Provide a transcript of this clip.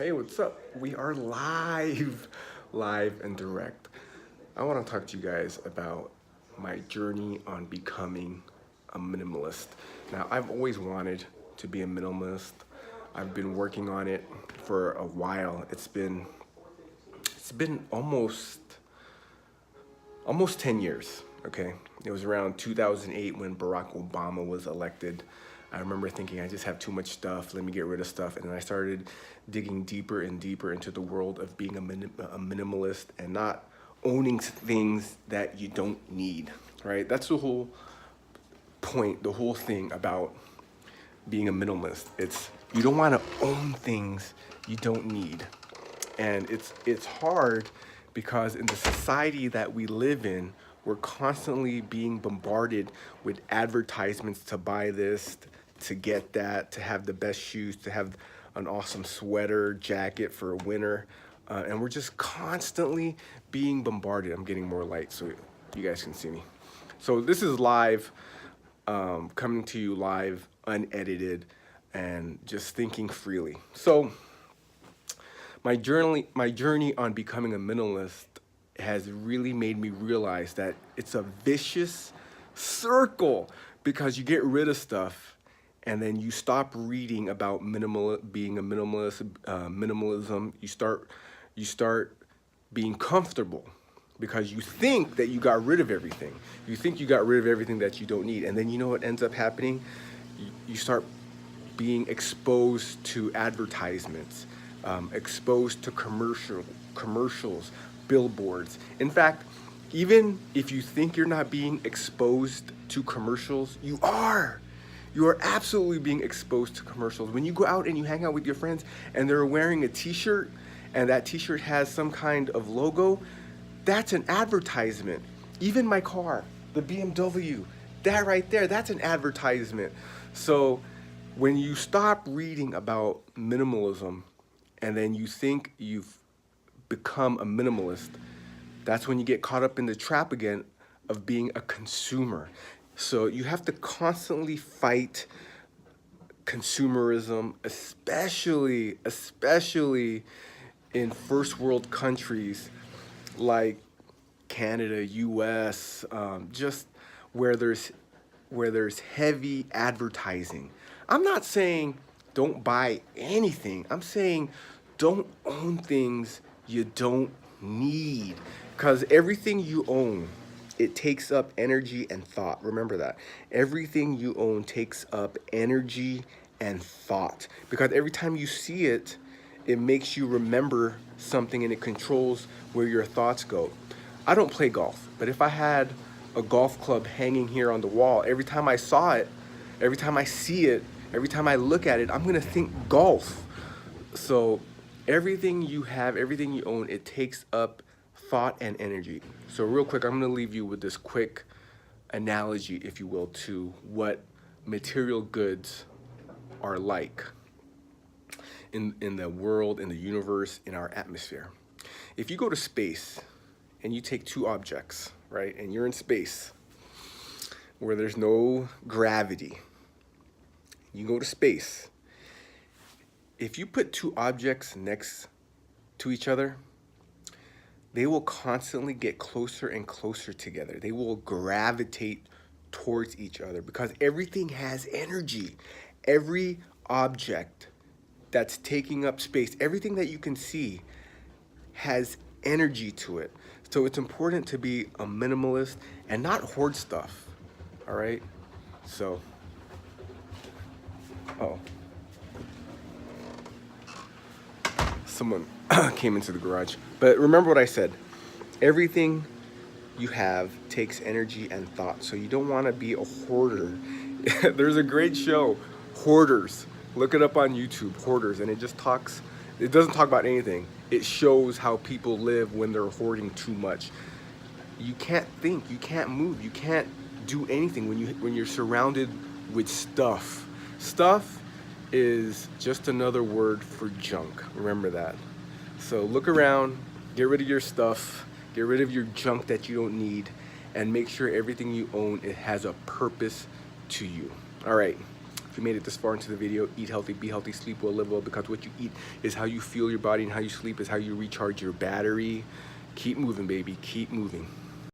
Hey, what's up? We are live and direct. I want to talk to you guys about my journey on becoming a minimalist. Now, I've always wanted to be a minimalist. I've been working on it for a while. It's been almost 10 years, okay? It was around 2008 when Barack Obama was elected. I remember thinking, I just have too much stuff, let me get rid of stuff. And then I started digging deeper and deeper into the world of being a minimalist and not owning things that you don't need, right? That's the whole point, the whole thing about being a minimalist. It's you don't want to own things you don't need. And it's hard because in the society that we live in, we're constantly being bombarded with advertisements to buy this, to get that, to have the best shoes, to have an awesome sweater, jacket for winter. And we're just constantly being bombarded. I'm getting more light so you guys can see me. So this is live, coming to you live, unedited, and just thinking freely. So my journey on becoming a minimalist has really made me realize that it's a vicious circle because you get rid of stuff and then you stop reading about being a minimalist, minimalism. You start being comfortable because you think that you got rid of everything. You think you got rid of everything that you don't need, and then you know what ends up happening? You start being exposed to advertisements, exposed to commercials, billboards. In fact, even if you think you're not being exposed to commercials, you are. You are absolutely being exposed to commercials. When you go out and you hang out with your friends and they're wearing a t-shirt and that t-shirt has some kind of logo, that's an advertisement. Even my car, the BMW, that right there, that's an advertisement. So when you stop reading about minimalism and then you think you've become a minimalist, that's when you get caught up in the trap again of being a consumer. So you have to constantly fight consumerism, especially in first world countries like Canada, US, just where there's heavy advertising. I'm not saying don't buy anything. I'm saying don't own things you don't need, because everything you own, it takes up energy and thought. Remember that. Everything you own takes up energy and thought, because every time you see it, it makes you remember something and it controls where your thoughts go. I don't play golf, but if I had a golf club hanging here on the wall, every time I saw it, every time I see it, every time I look at it, I'm gonna think golf. So everything you have, everything you own, it takes up thought and energy. So real quick, I'm gonna leave you with this quick analogy, if you will, to what material goods are like in the world, in the universe, in our atmosphere. If you go to space and you take two objects, right, and you're in space where there's no gravity, you go to space. If you put two objects next to each other, they will constantly get closer and closer together. They will gravitate towards each other because everything has energy. Every object that's taking up space, everything that you can see has energy to it. So it's important to be a minimalist and not hoard stuff, all right? So, someone came into the garage. But remember what I said. Everything you have takes energy and thought. So you don't want to be a hoarder. There's a great show, Hoarders. Look it up on YouTube, Hoarders, and it doesn't talk about anything. It shows how people live when they're hoarding too much. You can't think, you can't move, you can't do anything when you're surrounded with stuff. Stuff is just another word for junk. Remember that. So look around, get rid of your stuff, get rid of your junk that you don't need, and make sure everything you own, it has a purpose to you. All right. If you you made it this far into the video, eat healthy, be healthy, sleep well, live well, because what you eat is how you feel your body, and how you sleep is how you recharge your battery. Keep moving, baby. Keep moving.